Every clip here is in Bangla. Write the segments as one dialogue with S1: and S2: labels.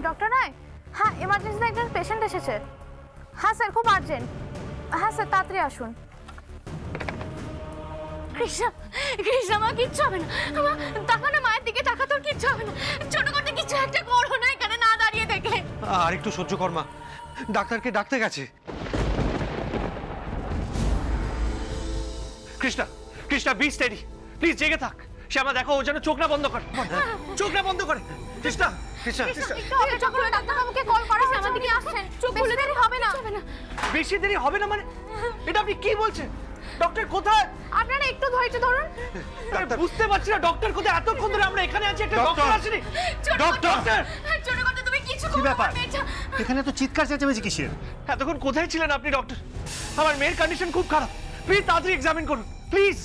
S1: ডক্টর রায়, হ্যাঁ এমার্জেন্সিতে একজন পেশেন্ট এসেছে। হ্যাঁ স্যার, খুব আর্জেন্ট। হ্যাঁ স্যার, তাড়াতাড়ি আসুন।
S2: কৃষ্ণা, কৃষ্ণা, মা কিচ্ছু হবে না। মা তাকা না, মায়ের দিকে তাকা, তোর কিচ্ছু হবে না। ছোট করতে কিছু একটা করো না, এখানে না দাঁড়িয়ে থেকে।
S3: আর একটু সহ্য কর মা, ডাক্তারকে ডাকতে গেছে। Krishna, Krishna, be steady please, জেগে থাক। শ্যামা দেখো, ও যেন চোখ না বন্ধ করে, চোখ না বন্ধ করে। কৃষ্ণা, কৃষ্ণা,
S1: ডাক্তারবাবুকে কল করা, আমার দিকে আসছেন। বেশি দেরি হবে না।
S3: বেশি দেরি হবে না মানে? এটা আপনি কি বলছেন? ডক্টর কোথায়?
S1: আপনারা একটু ধৈর্য ধরুন।
S3: বুঝতে পারছি না ডক্টর কোথায়। এতক্ষণ ধরে আমরা এখানে আছি, একটা ডক্টর আসেনি। ডক্টর,
S2: ছোট করতে তুমি কিছু
S4: কি
S2: করো
S4: ব্যাপার?
S2: না।
S4: এখানে তো চিৎকার চেঁচামেচি কিসের?
S3: এতক্ষণ কোথায় ছিলেন আপনি ডক্টর? আমার মেয়ের কন্ডিশন খুব খারাপ, প্লিজ তাড়াতাড়ি এক্সামিন করুন প্লিজ।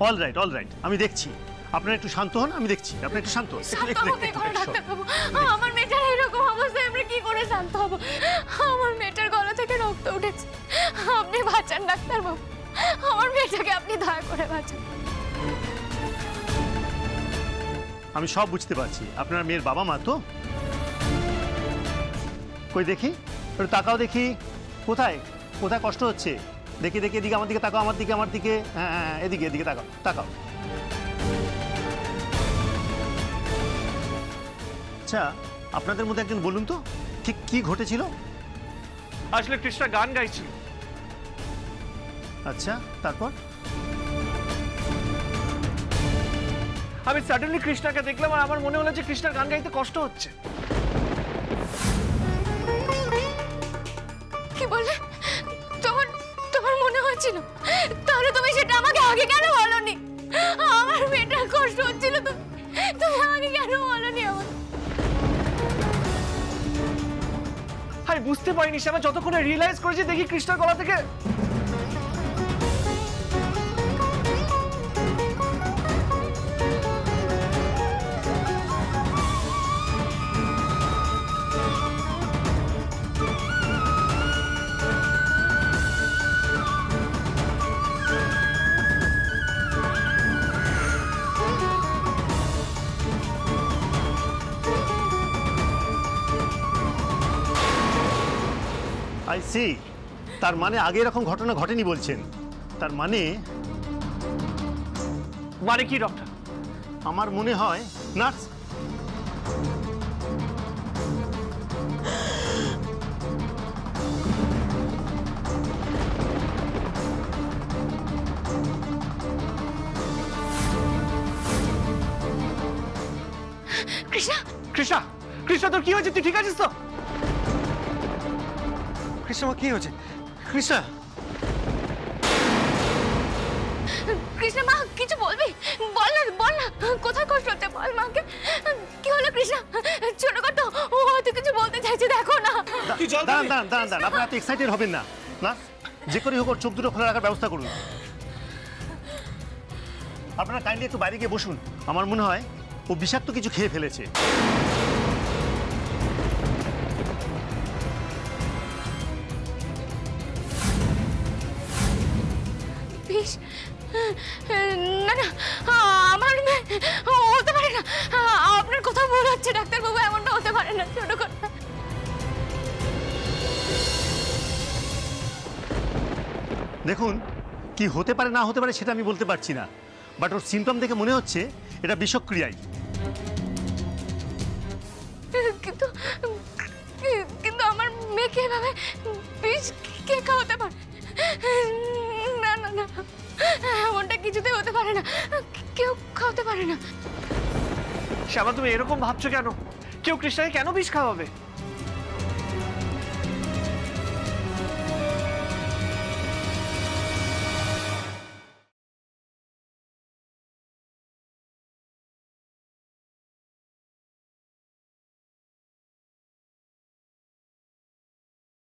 S4: অল রাইট, আমি দেখছি। আপনারা একটু শান্ত হন, আমি দেখছি। আপনি একটু শান্ত হন।
S2: ডাক্তারবাবু, আমার মেয়েটার এরকম অবস্থায় আমরা কি করে শান্ত হব? আমার মেয়েটার গলা থেকে রক্ত উঠেছে। আপনি বাঁচান ডাক্তারবাবু, আমার মেয়েটাকে আপনি দয়া করে বাঁচান।
S4: আমি সব বুঝতে পারছি। আপনার মেয়ের বাবা মা তো? কই দেখি, একটু তাকাও দেখি। কোথায় কোথায় কষ্ট হচ্ছে? দেখি দেখি, এদিকে আমার দিকে তাকাও, আমার দিকে। হ্যাঁ, এদিকে তাকাও। আচ্ছা, আপনাদের মধ্যে একজন বলুন তো, ঠিক কি ঘটেছিল?
S3: আসলে কৃষ্ণা গান গাইছিল।
S4: আচ্ছা, তারপর?
S3: আমি সাডেনলি কৃষ্ণাকে দেখলাম, আর আমার মনে হলো যে কৃষ্ণার গান গাইতে কষ্ট হচ্ছে।
S2: কি বললে? তোমার মনে হয়েছিল? তাহলে তুমি সেটা আমাকে আগে কেন বলনি? আমার মেয়েটার কষ্ট হচ্ছিল, তুমি আগে কেন বলনি আমার?
S3: আমি বুঝতে পারিনি শ্যামা, যতক্ষণে রিয়েলাইজ করেছি দেখি কৃষ্ণার গলা থেকে
S4: আই সি। তার মানে আগে এরকম ঘটনা ঘটেনি বলছেন? তার মানে
S3: কি ডক্টর?
S4: আমার মনে হয় নার্স।
S2: কৃষ্ণা,
S3: কৃষ্ণা, কৃষ্ণা, তোর কি হয়েছে? তুই ঠিক আছিস তো? কৃষ্ণা, কি হয়েছে? কৃষ্ণা,
S2: কৃষ্ণা, মা কিছু বলবি? বল না, কোথায় কষ্ট হচ্ছে বল মাকে। কি হলো কৃষ্ণা? ছোট কত ও হয়তো কিছু বলতে চাইছে, দেখো না।
S4: দাঁড়ান, আপনারা এত এক্সাইটেড হবেন না। যে করে হোক ওর চোখ দুটো খোলা রাখার ব্যবস্থা করুন। আপনারা কাইন্ডলি একটু বাইরে গিয়ে বসুন। আমার মনে হয় ও বিষাক্ত কিছু খেয়ে ফেলেছে।
S2: না, আমার মেয়ে হতে পারে না। আপনার কোথাও ভুল হচ্ছে ডাক্তারবাবু, এমনটা হতে পারে না। ছোট কথা।
S4: দেখুন, কি হতে পারে না হতে পারে সেটা আমি বলতে পারছি না, বাট ওর সিমটম দেখে মনে হচ্ছে এটা বিষক্রিয়াই।
S2: কিন্তু আমার মেয়েকে এভাবে বিষ কে খাওয়াতে পারে? না, এমনটা কিছুতে হতে পারে না। কেউ খাওয়াতে পারে না।
S3: শ্যামা, তুমি এরকম ভাবছো কেন? কেউ কৃষ্ণাকে কেন বিষ খাওয়াবে?